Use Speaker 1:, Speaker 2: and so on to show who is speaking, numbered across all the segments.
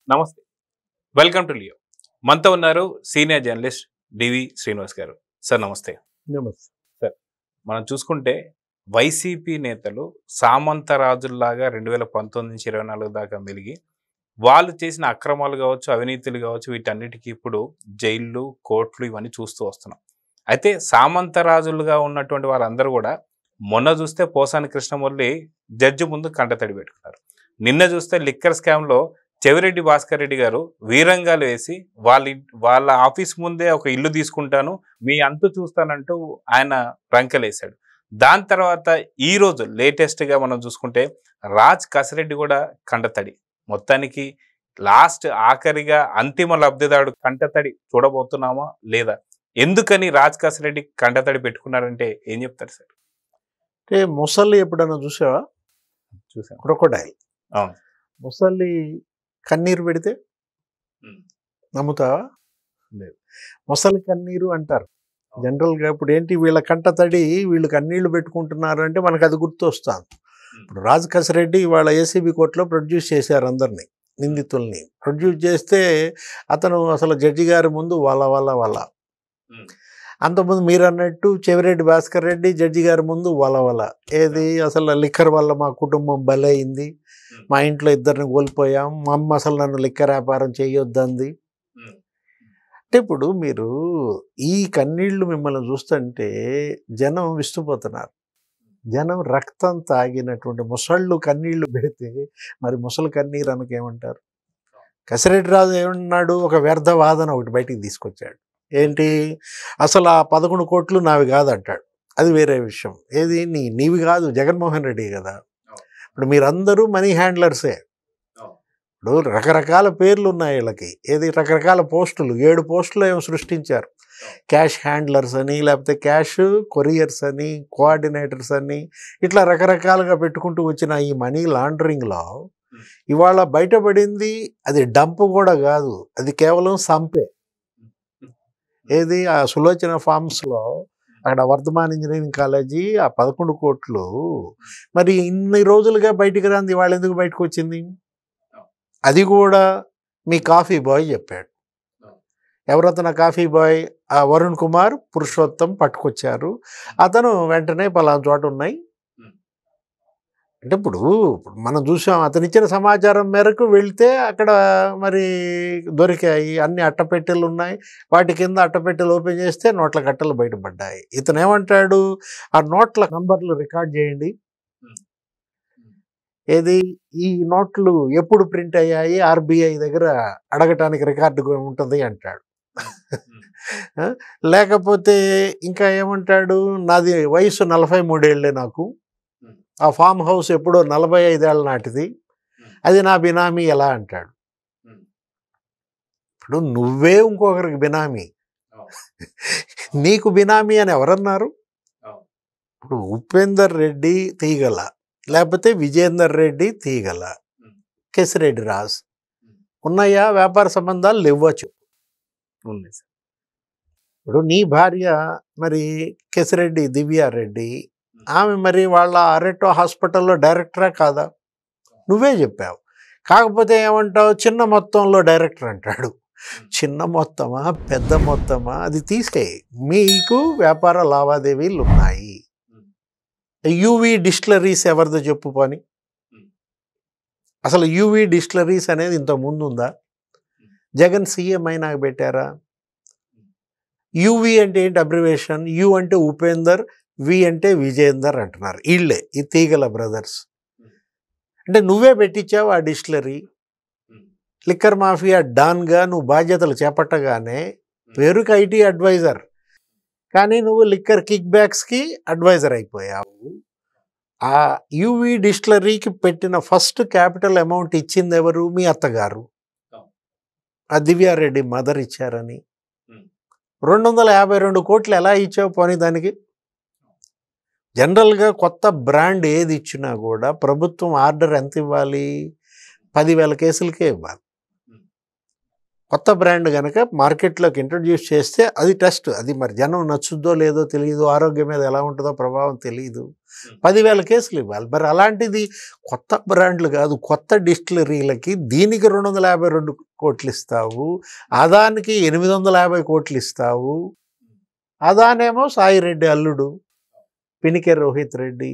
Speaker 1: నమస్తే. Welcome to Leo. మనతో ఉన్నారు సీనియర్ జర్నలిస్ట్ డివి శ్రీనివాస్ గారు. సార్ నమస్తే.
Speaker 2: నమస్తే.
Speaker 1: సార్ మనం చూసుకుంటే వైసీపీ నేతలు సామంతరాజుల్లాగా 2019 నుంచి 24 దాకా మెలిగి వాళ్ళు చేసిన అక్రమాలు కావచ్చు, అవినీతులు కావచ్చు, వీటన్నిటికీ ఇప్పుడు జైళ్ళు, కోర్టులు ఇవన్నీ చూస్తూ వస్తున్నాం. అయితే సామంతరాజులుగా ఉన్నటువంటి వాళ్ళందరూ కూడా మొన్న చూస్తే పోసాని కృష్ణమురళి జడ్జి ముందు కంటతడి పెట్టుకున్నారు. నిన్న చూస్తే లిక్కర్ స్కామ్లో చెవిరెడ్డి భాస్కర్ రెడ్డి గారు వీరంగాలు వేసి వాళ్ళ ఆఫీస్ ముందే ఒక ఇల్లు తీసుకుంటాను, మీ అంతు చూస్తానంటూ ఆయన రంకెలేశాడు. దాని తర్వాత ఈ రోజు లేటెస్ట్గా మనం చూసుకుంటే రాజ్ కసిరెడ్డి కూడా కంటతడి. మొత్తానికి లాస్ట్ ఆఖరిగా అంతిమ లబ్ధిదారుడు కంటతడి చూడబోతున్నామా లేదా? ఎందుకని రాజ్ కసిరెడ్డి కంటతడి పెట్టుకున్నారంటే ఏం చెప్తారు సార్?
Speaker 2: అంటే ముసలి ఎప్పుడన్నా చూసావా?
Speaker 1: చూసాను.
Speaker 2: క్రొకొడైల్.
Speaker 1: అవును.
Speaker 2: ముసలి కన్నీరు పెడితే నమ్ముతావా?
Speaker 1: లేదు.
Speaker 2: ముసలి కన్నీరు అంటారు జనరల్గా. ఇప్పుడు ఏంటి వీళ్ళ కంటతడి, వీళ్ళు కన్నీళ్లు పెట్టుకుంటున్నారు అంటే మనకు అది గుర్తు వస్తాను. ఇప్పుడు రాజ్ కసిరెడ్డి వాళ్ళ ఏసీబీ కోర్టులో ప్రొడ్యూస్ చేశారు అందరినీ, నిందితుల్ని ప్రొడ్యూస్ చేస్తే అతను అసలు జడ్జి గారి ముందు వాళ్ళ అంతకుముందు మీరు అన్నట్టు చెవిరెడ్డి భాస్కర్ రెడ్డి జడ్జి గారి ముందు వాళ్ళ ఏది అసలు లిక్కర్ వల్ల మా కుటుంబం బలైంది, మా ఇంట్లో ఇద్దరిని కోల్పోయాం, మా అమ్మ అసలు నన్ను లిక్కర్ వ్యాపారం చేయొద్దంది. అంటే ఇప్పుడు మీరు ఈ కన్నీళ్లు మిమ్మల్ని చూస్తుంటే జనం విస్తుపోతున్నారు. జనం రక్తం తాగినటువంటి ముసళ్ళు కన్నీళ్లు పెడితే మరి ముసలి కన్నీరు అనకేమంటారు? కసిరెడ్డి రాజు ఏమన్నాడు? ఒక వ్యర్థ వాదన ఒకటి బయటికి తీసుకొచ్చాడు. ఏంటి? అసలు ఆ 11 కోట్లు నావి కాదంటాడు. అది వేరే విషయం. ఏది నీవి కాదు, జగన్మోహన్ రెడ్డి కదా. ఇప్పుడు మీరందరూ మనీ హ్యాండ్లర్సే. ఇప్పుడు రకరకాల పేర్లు ఉన్నాయి వీళ్ళకి. ఏది రకరకాల పోస్టులు, 7 పోస్టులు ఏమో సృష్టించారు. క్యాష్ హ్యాండ్లర్స్ అని, లేకపోతే క్యాష్ కొరియర్స్ అని, కోఆర్డినేటర్స్ అని, ఇట్లా రకరకాలుగా పెట్టుకుంటూ వచ్చిన ఈ మనీ లాండరింగ్లో ఇవాళ బయటపడింది అది డంప్ కూడా కాదు, అది కేవలం సంపే. ఏది ఆ సులోచన ఫార్మ్స్లో అక్కడ వర్ధమాన్ ఇంజనీరింగ్ కాలేజీ ఆ 11 కోట్లు మరి ఇన్ని రోజులుగా బయటికి రాంది ఇవాళ ఎందుకు బయటకు వచ్చింది? అది కూడా మీ కాఫీ బాయ్ చెప్పాడు. ఎవరతను కాఫీ బాయ్? ఆ వరుణ్ కుమార్ పురుషోత్తం పట్టుకొచ్చారు. అతను వెంటనే పలానా చోట ఉన్నాయి అంటే ఇప్పుడు మనం చూసాం. అతను ఇచ్చిన సమాచారం మేరకు వెళ్తే అక్కడ మరి దొరికాయి. అన్ని అట్టపెట్టెలు ఉన్నాయి. వాటి కింద అట్టపెట్టెలు ఓపెన్ చేస్తే నోట్ల కట్టలు బయటపడ్డాయి. ఇతను ఏమంటాడు? ఆ నోట్ల నంబర్లు రికార్డ్ చేయండి. ఏది ఈ నోట్లు ఎప్పుడు ప్రింట్ అయ్యాయి ఆర్బీఐ దగ్గర అడగటానికి రికార్డు ఉంటుంది అంటాడు. లేకపోతే ఇంకా ఏమంటాడు? నాది వయసు 43 ఏళ్లే నాకు, ఆ ఫామ్ హౌస్ ఎప్పుడో 45 ఏళ్ళ నాటిది, అది నా బినామీ ఎలా అంటాడు. ఇప్పుడు నువ్వే ఇంకొకరికి బినామీ, నీకు బినామీ అని ఎవరన్నారు? ఇప్పుడు ఉపేందర్ రెడ్డి తీగల, లేకపోతే విజేందర్ రెడ్డి తీగల, కేసిరెడ్డి రాజ్ ఉన్నాయా? వ్యాపార సంబంధాలు లేవచ్చు.
Speaker 1: ఉంది సార్.
Speaker 2: ఇప్పుడు నీ భార్య మరి కేసిరెడ్డి దివ్యారెడ్డి, ఆమె మరి వాళ్ళ అరెటో హాస్పిటల్లో డైరెక్టరా కాదా? నువ్వే చెప్పావు. కాకపోతే ఏమంటావు? చిన్న మొత్తంలో డైరెక్టర్ అంటాడు. చిన్న మొత్తమా పెద్ద మొత్తమా అది తీసే, మీకు వ్యాపార లావాదేవీలు ఉన్నాయి. యూవీ డిస్టిలరీస్ ఎవరిదో చెప్పు పని. అసలు యూవీ డిస్టిలరీస్ అనేది ఇంత ముందు ఉందా? జగన్ సీఎం అయినాక పెట్టారా? యూవీ అంటే ఏంటి అబ్రివేషన్? యు అంటే ఉపేందర్, వి అంటే విజేందర్ అంటున్నారు. వీళ్ళే ఈ తీగల బ్రదర్స్. అంటే నువ్వే పెట్టించావు ఆ డిస్టిలరీ. లిక్కర్ మాఫియా డాన్గా నువ్వు బాధ్యతలు చేపట్టగానే పేరుకి ఐటీ అడ్వైజర్, కానీ నువ్వు లిక్కర్ కిక్ బ్యాక్స్కి అడ్వైజర్ అయిపోయావు. ఆ యూవీ డిస్టిలరీకి పెట్టిన ఫస్ట్ క్యాపిటల్ అమౌంట్ ఇచ్చింది ఎవరు? మీ అత్తగారు, ఆ దివ్యారెడ్డి మదర్ ఇచ్చారని. 252 కోట్లు ఎలా ఇచ్చావు? పోనీ దానికి జనరల్గా కొత్త బ్రాండ్ ఏది ఇచ్చినా కూడా ప్రభుత్వం ఆర్డర్ ఎంత ఇవ్వాలి? 10,000 కేసులకే ఇవ్వాలి. కొత్త బ్రాండ్ కనుక మార్కెట్లోకి ఇంట్రడ్యూస్ చేస్తే అది టెస్ట్, అది మరి జనం నచ్చుద్దో లేదో తెలియదు, ఆరోగ్యం మీద ఎలా ఉంటుందో ప్రభావం తెలియదు, 10,000 కేసులు ఇవ్వాలి. మరి అలాంటిది కొత్త బ్రాండ్లు కాదు, కొత్త డిస్టిలరీలకి దీనికి 252 కోట్లు ఇస్తావు, అదానికి 850 కోట్లు ఇస్తావు. అదానేమో సాయి రెడ్డి అల్లుడు పినికే రోహిత్ రెడ్డి.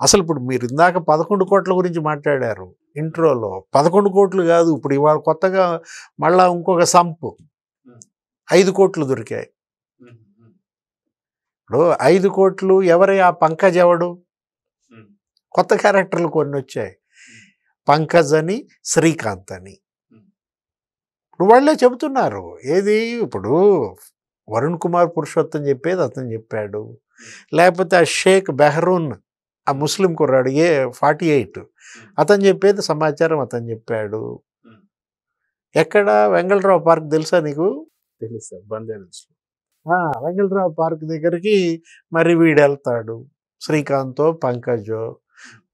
Speaker 2: అసలు ఇప్పుడు మీరు ఇందాక 11 కోట్ల గురించి మాట్లాడారు ఇంట్రోలో. 11 కోట్లు కాదు, ఇప్పుడు ఇవాళ కొత్తగా మళ్ళా ఇంకొక సంపు 5 కోట్లు దొరికాయి. ఇప్పుడు 5 కోట్లు ఎవరి? ఆ పంకజ్ ఎవడు? కొత్త క్యారెక్టర్లు కొన్ని వచ్చాయి, పంకజ్ అని, శ్రీకాంత్ అని. ఇప్పుడు వాళ్ళే చెబుతున్నారు. ఏది ఇప్పుడు వరుణ్ కుమార్ పురుషోత్తం చెప్పేది అతను చెప్పాడు, లేకపోతే ఆ షేక్ బెహరూన్ ఆ ముస్లిం కుర్రాడు 48 అతను చెప్పేది సమాచారం అతను చెప్పాడు. ఎక్కడ? వెంగళరావు పార్క్ తెలుసా నీకు?
Speaker 1: తెలుసు సార్, బంజారాస్.
Speaker 2: వెంగళరావు పార్క్ దగ్గరికి మరి వీడు వెళ్తాడు, శ్రీకాంతో పంకజో.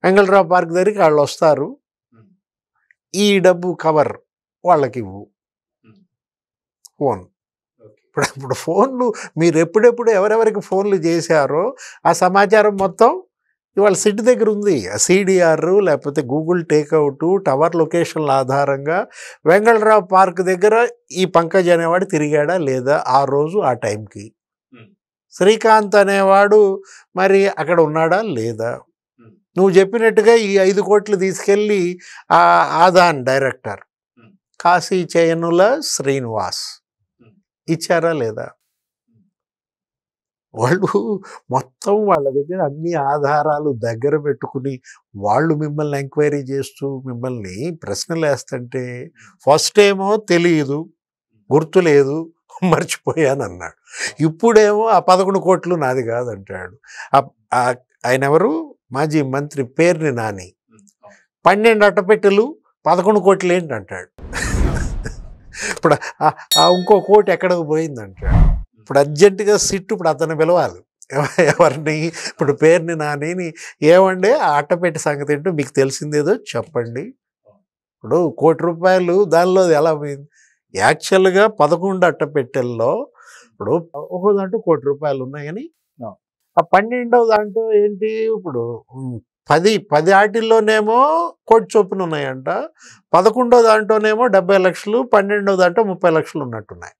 Speaker 2: వెంగళరావు పార్క్ దగ్గరికి వాళ్ళు వస్తారు, ఈ డబ్బు కవర్ వాళ్ళకి ఇవ్వు, ఫోన్. ఇప్పుడు ఫోన్లు మీరు ఎప్పుడెప్పుడు ఎవరెవరికి ఫోన్లు చేశారో ఆ సమాచారం మొత్తం ఇవాళ సిటీ దగ్గర ఉంది. CDR లేకపోతే గూగుల్ టేక్అవుట్ టవర్ లొకేషన్ల ఆధారంగా వెంగళరావు పార్క్ దగ్గర ఈ పంకజ్ అనేవాడు తిరిగాడా లేదా ఆ రోజు ఆ టైంకి, శ్రీకాంత్ అనేవాడు మరి అక్కడ ఉన్నాడా లేదా. నువ్వు చెప్పినట్టుగా ఈ 5 కోట్లు తీసుకెళ్ళి ఆ ఆదాన్ డైరెక్టర్ కాశీ చయనుల శ్రీనివాస్ ఇచ్చారా లేదా? వాళ్ళు మొత్తం వాళ్ళ దగ్గర అన్ని ఆధారాలు దగ్గర పెట్టుకుని వాళ్ళు మిమ్మల్ని ఎంక్వైరీ చేస్తూ మిమ్మల్ని ప్రశ్నలు వేస్తుంటే ఫస్ట్ ఏమో తెలియదు, గుర్తులేదు, మర్చిపోయానన్నాడు. ఇప్పుడేమో ఆ 11 కోట్లు నాది కాదంటాడు. ఆయన ఎవరు? మాజీ మంత్రి పేర్ని నాని. 12 అట్టపెట్టెలు 11 కోట్లు ఏంటంటాడు. ఇప్పుడు ఇంకో కోటి ఎక్కడికి పోయిందంటాడు. ఇప్పుడు అర్జెంటుగా సిట్టు ఇప్పుడు అతను పిలవాలి. ఎవరిని? ఇప్పుడు పేరుని నాని, ఏమండి ఆ అట్టపెట్టి సంగతి ఏంటో మీకు తెలిసిందేదో చెప్పండి. ఇప్పుడు ₹1 దానిలో ఎలా పోయింది? యాక్చువల్గా 11 అట్టపెట్టెల్లో ఇప్పుడు ఒక్కో దాంట్లో ₹1 ఉన్నాయని, ఆ 12వ దాంట్లో ఏంటి ఇప్పుడు 10 ఆటిల్లోనేమో కోటి చొప్పున ఉన్నాయంట, 11వ దాంట్లోనేమో 70 లక్షలు, 12వ దాంట్లో 30 లక్షలు ఉన్నట్టున్నాయి.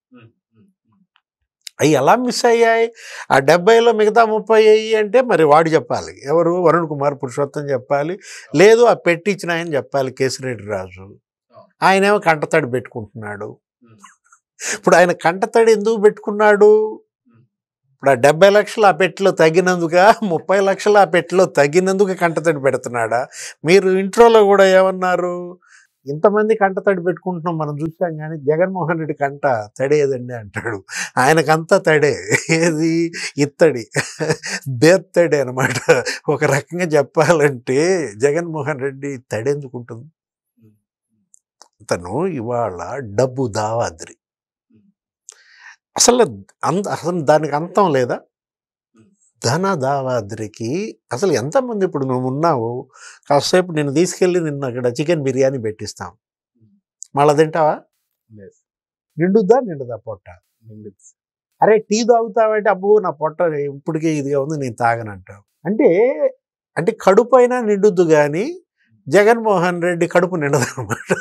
Speaker 2: అవి ఎలా మిస్ అయ్యాయి? ఆ 70లో మిగతా 30 అయ్యి అంటే మరి వాడు చెప్పాలి, ఎవరు? వరుణ్ కుమార్ పురుషోత్తం చెప్పాలి, లేదు ఆ పెట్టించిన ఆయన చెప్పాలి, కేసిరెడ్డి రాజు. ఆయనేమో కంటతడి పెట్టుకుంటున్నాడు. ఇప్పుడు ఆయన కంటతడి ఎందుకు పెట్టుకున్నాడు? ఇప్పుడు ఆ 70 లక్షలు ఆ పెట్టెలో తగ్గినందుక, 30 లక్షలు ఆ పెట్టెలో తగ్గినందుకు కంటతడి పెడుతున్నాడా? మీరు ఇంట్రోలో కూడా ఏమన్నారు? ఇంతమంది కంటతడి పెట్టుకుంటున్నాం మనం చూసాం, కానీ జగన్మోహన్ రెడ్డి కంట తడేదండి అంటాడు. ఆయనకంతా తడే, ఏది ఇత్తడి, బేత్తడి అనమాట. ఒక రకంగా చెప్పాలంటే జగన్మోహన్ రెడ్డి తడెందుకుంటుంది? అతను ఇవాళ డబ్బు దావాద్రి. అసలు దానికి అంతం లేదా? ధన దావాద్రికి అసలు ఎంతమంది? ఇప్పుడు నువ్వు ఉన్నావు, కాసేపు నిన్ను తీసుకెళ్ళి నిన్ను అక్కడ చికెన్ బిర్యానీ పెట్టిస్తాం, మళ్ళీ తింటావా? నిండుదా పొట్ట? అరే టీ తాగుతావంటే అబ్బో నా పొట్ట ఇప్పటికే ఇదిగా ఉంది నేను తాగనంటావు. అంటే కడుపు అయినా నిండుద్దు, కానీ జగన్మోహన్ రెడ్డి కడుపు నిండదనమాట.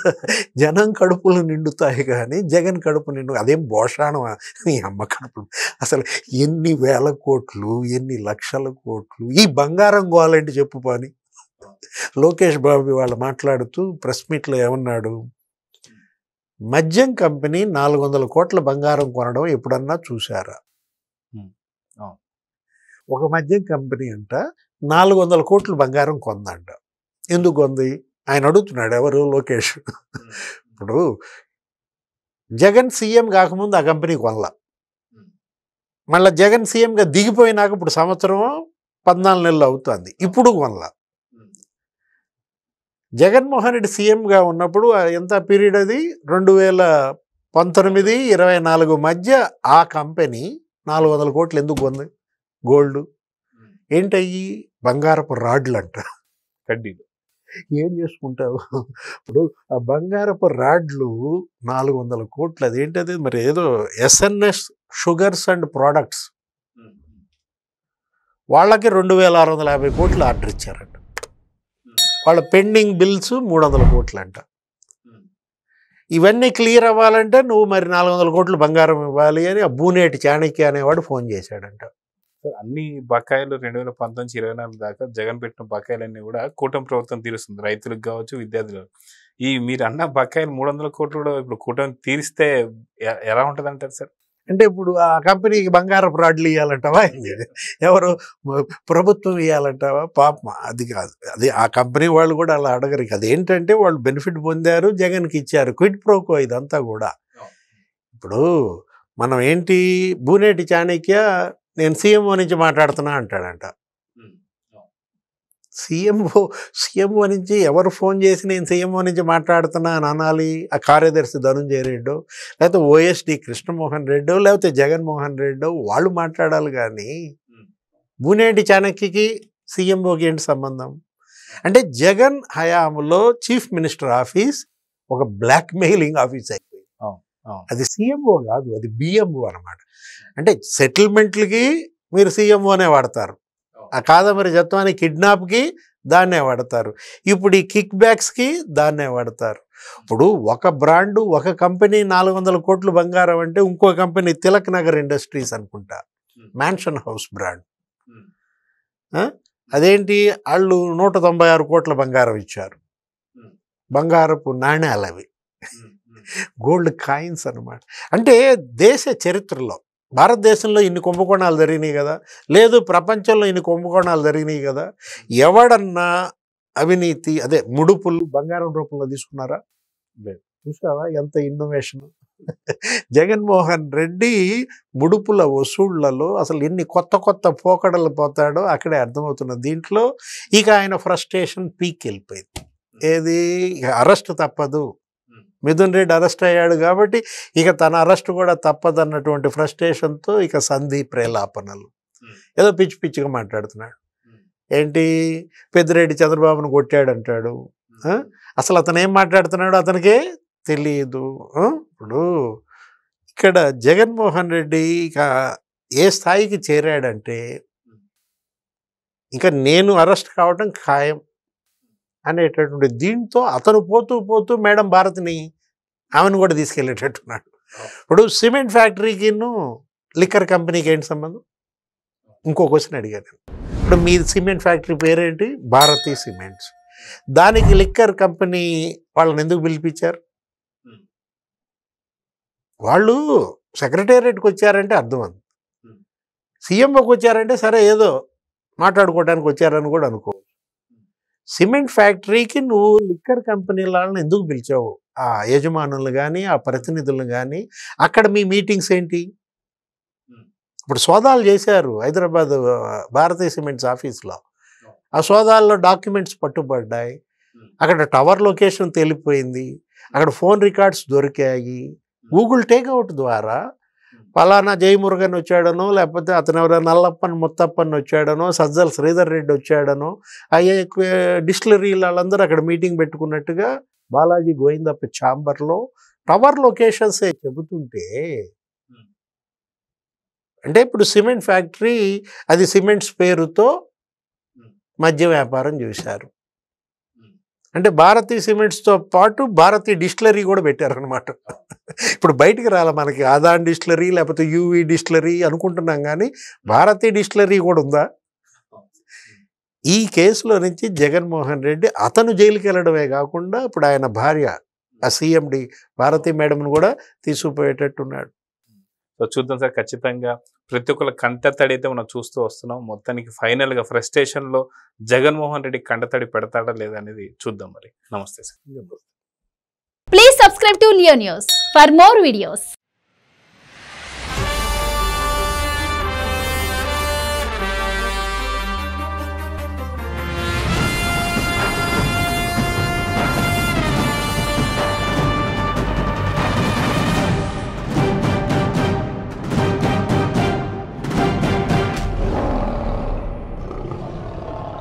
Speaker 2: జనం కడుపులు నిండుతాయి కానీ జగన్ కడుపు నిండు. అదేం భోషాణమా నీ అమ్మ కడుపు? అసలు ఎన్ని వేల కోట్లు, ఎన్ని లక్షల కోట్లు ఈ బంగారం గోవాలంటే చెప్పు పని. లోకేష్ బాబు వాళ్ళు మాట్లాడుతూ ప్రెస్ మీట్లో ఏమన్నాడు? మద్యం కంపెనీ 400 కోట్ల బంగారం కొనడం ఎప్పుడన్నా చూసారా? ఒక మద్యం కంపెనీ అంట 400 కోట్లు బంగారం కొందంట. ఎందుకు కొంది? ఆయన అడుగుతున్నాడు, ఎవరు? లోకేష్. ఇప్పుడు జగన్ సీఎం కాకముందు ఆ కంపెనీ కొనలా, మళ్ళీ జగన్ సీఎంగా దిగిపోయినాక ఇప్పుడు సంవత్సరం 14 నెలలు అవుతుంది, ఇప్పుడు కొనలా. జగన్మోహన్ రెడ్డి సీఎంగా ఉన్నప్పుడు ఎంత పీరియడ్ అది? 2019-24 మధ్య ఆ కంపెనీ 400 కోట్లు ఎందుకు కొంది? గోల్డ్ ఏంటయ్యి? బంగారపు రాడ్లు అంట,
Speaker 1: కడ్డీలు.
Speaker 2: ఏం చేసుకుంటావు? ఇప్పుడు ఆ బంగారపు రాడ్లు 400 కోట్లు, అదేంటది మరి ఏదో ఎస్ఎన్ఎస్ షుగర్స్ అండ్ ప్రోడక్ట్స్, వాళ్ళకి 2650 కోట్లు ఆర్డర్ ఇచ్చారంట. వాళ్ళ పెండింగ్ బిల్స్ 300 కోట్లు అంట. ఇవన్నీ క్లియర్ అవ్వాలంటే నువ్వు మరి 400 కోట్లు బంగారం ఇవ్వాలి అని ఆ బూనేటి చాణక్య అనేవాడు ఫోన్ చేశాడంట.
Speaker 1: అన్ని బకాయిలు 2019-24 దాకా జగన్ పెట్టిన బకాయిలన్నీ కూడా కూటమి ప్రభుత్వం తీరుస్తుంది, రైతులకు కావచ్చు, విద్యార్థులకు. ఈ మీరు అన్న బకాయిలు 300 కోట్లు కూడా ఇప్పుడు కూటమి తీరిస్తే ఎలా ఉంటుంది అంటారు సార్?
Speaker 2: అంటే ఇప్పుడు ఆ కంపెనీకి బంగారపు రాడ్లు ఇవ్వాలంటావా? ఎవరు ప్రభుత్వం ఇవ్వాలంటావా? పాపం అది కాదు, అది ఆ కంపెనీ వాళ్ళు కూడా అలా అడగరు. అదేంటంటే వాళ్ళు బెనిఫిట్ పొందారు, జగన్కి ఇచ్చారు, క్విడ్ ప్రోకో ఇదంతా కూడా. ఇప్పుడు మనం ఏంటి, బూనేటి చాణక్య నేను సీఎంఓ నుంచి మాట్లాడుతున్నా అంటాడంట. సీఎంఓ నుంచి ఎవరు ఫోన్ చేసి నేను సీఎంఓ నుంచి మాట్లాడుతున్నా అని అనాలి? ఆ కార్యదర్శి ధనుంజయ రెడ్డో, లేకపోతే ఓఎస్డి కృష్ణమోహన్ రెడ్డో, లేకపోతే జగన్మోహన్ రెడ్డో వాళ్ళు మాట్లాడాలి. కానీ బూనేటి చాణక్యకి సీఎంఓకి ఏంటి సంబంధం? అంటే జగన్ హయాంలో చీఫ్ మినిస్టర్ ఆఫీస్ ఒక బ్లాక్ మెయిలింగ్ ఆఫీస్ అయిపోయింది. అది సీఎంఓ కాదు, అది బిఎంఓ అనమాట. అంటే సెటిల్మెంట్లకి మీరు సీఎంఓనే వాడతారు, ఆ కాదంబరి జత్వాని కిడ్నాప్కి దాన్నే వాడతారు, ఇప్పుడు ఈ కిక్ బ్యాక్స్కి దాన్నే వాడతారు. ఇప్పుడు ఒక బ్రాండు, ఒక కంపెనీ 400 కోట్లు బంగారం అంటే ఇంకో కంపెనీ తిలక్ నగర్ ఇండస్ట్రీస్ అనుకుంటా, మ్యాన్షన్ హౌస్ బ్రాండ్, అదేంటి వాళ్ళు 196 కోట్ల బంగారం ఇచ్చారు. బంగారపు నాణ్యాలు అవి, గోల్డ్ కాయిన్స్ అనమాట. అంటే దేశ చరిత్రలో భారతదేశంలో ఇన్ని కుంభకోణాలు జరిగినాయి కదా, లేదు ప్రపంచంలో ఇన్ని కుంభకోణాలు జరిగినాయి కదా, ఎవడన్నా అవినీతి అదే ముడుపులు బంగారం రూపంలో తీసుకున్నారా? లేదు. చూసావా ఎంత ఇన్నోవేషన్? జగన్మోహన్ రెడ్డి ముడుపుల వసూళ్లలో అసలు ఎన్ని కొత్త కొత్త పోకడలు పోతాడో అక్కడే అర్థమవుతున్నది. దీంట్లో ఇక ఆయన ఫ్రస్ట్రేషన్ పీక్ వెళ్ళిపోయింది. ఏది, ఇక అరెస్ట్ తప్పదు, మిథున్ రెడ్డి అరెస్ట్ అయ్యాడు కాబట్టి ఇక తన అరెస్ట్ కూడా తప్పదన్నటువంటి ఫ్రస్ట్రేషన్తో ఇక సంధి ప్రేలాపనలు, ఏదో పిచ్చి పిచ్చిగా మాట్లాడుతున్నాడు. ఏంటి, పెద్దిరెడ్డి చంద్రబాబును కొట్టాడంటాడు. అసలు అతను ఏం మాట్లాడుతున్నాడో అతనికే తెలియదు. ఇప్పుడు ఇక్కడ జగన్మోహన్ రెడ్డి ఇక ఏ స్థాయికి చేరాడంటే, ఇంకా నేను అరెస్ట్ కావటం ఖాయం అనేటటువంటి దీంతో అతను పోతూ పోతూ మేడం భారతిని ఆమెను కూడా తీసుకెళ్ళేటట్టున్నాడు. ఇప్పుడు సిమెంట్ ఫ్యాక్టరీకి లిక్కర్ కంపెనీకి ఏంటి సంబంధం? ఇంకో క్వశ్చన్ అడిగాను. ఇప్పుడు మీ సిమెంట్ ఫ్యాక్టరీ పేరేంటి? భారతీ సిమెంట్స్. దానికి లిక్కర్ కంపెనీ వాళ్ళని ఎందుకు పిలిపించారు? వాళ్ళు సెక్రటేరియట్కి వచ్చారంటే అర్థం అంది, సీఎంఓకి వచ్చారంటే సరే ఏదో మాట్లాడుకోవడానికి వచ్చారని కూడా అనుకో. సిమెంట్ ఫ్యాక్టరీకి నువ్వు లిక్కర్ కంపెనీ వాళ్ళని ఎందుకు పిలిచావు? ఆ యజమానులు కానీ ఆ ప్రతినిధులను కానీ అక్కడ మీ మీటింగ్స్ ఏంటి? ఇప్పుడు సోదాలు చేశారు హైదరాబాద్ భారతీయ సిమెంట్స్ ఆఫీస్లో. ఆ సోదాల్లో డాక్యుమెంట్స్ పట్టుబడ్డాయి, అక్కడ టవర్ లొకేషన్ తెలిపోయింది, అక్కడ ఫోన్ రికార్డ్స్ దొరికాయి. గూగుల్ టేక్అవుట్ ద్వారా పలానా జయమురుగన్ వచ్చాడనో, లేకపోతే అతను ఎవరైనా నల్లప్పన్ ముత్తప్పన్ వచ్చాడనో, సజ్జల శ్రీధర్ రెడ్డి వచ్చాడనో, అయ్యే డిస్టిలరీ వాళ్ళందరూ అక్కడ మీటింగ్ పెట్టుకున్నట్టుగా బాలాజీ గోవిందప్ప ఛాంబర్లో టవర్ లొకేషన్సే చెబుతుంటే, అంటే ఇప్పుడు సిమెంట్ ఫ్యాక్టరీ అది సిమెంట్స్ పేరుతో మద్య వ్యాపారం చేశారు. అంటే భారతీ సిమెంట్స్తో పాటు భారతీ డిస్టిలరీ కూడా పెట్టారనమాట. ఇప్పుడు బయటికి రాలే మనకి ఆదాన్ డిస్టిలరీ లేకపోతే యూవీ డిస్టిలరీ అనుకుంటున్నాం, కానీ భారతీ డిస్టిలరీ కూడా ఉందా? ఈ కేసులో నుంచి జగన్మోహన్ రెడ్డి అతను జైలుకి వెళ్ళడమే కాకుండా ఇప్పుడు ఆయన భార్య ఆ సీఎండి భారతీ మేడంను కూడా తీసుకుపోయేటట్టున్నాడు.
Speaker 1: సో చూద్దాం సార్, ఖచ్చితంగా ప్రతి ఒక్కళ్ళ కంటతడి అయితే మనం చూస్తూ వస్తున్నాం. మొత్తానికి ఫైనల్గా ఫ్రస్ట్రేషన్లో జగన్మోహన్ రెడ్డి కంటతడి పెడతాడా లేదా అనేది చూద్దాం. మరి నమస్తే sir.
Speaker 3: Please subscribe to Leo News for more videos.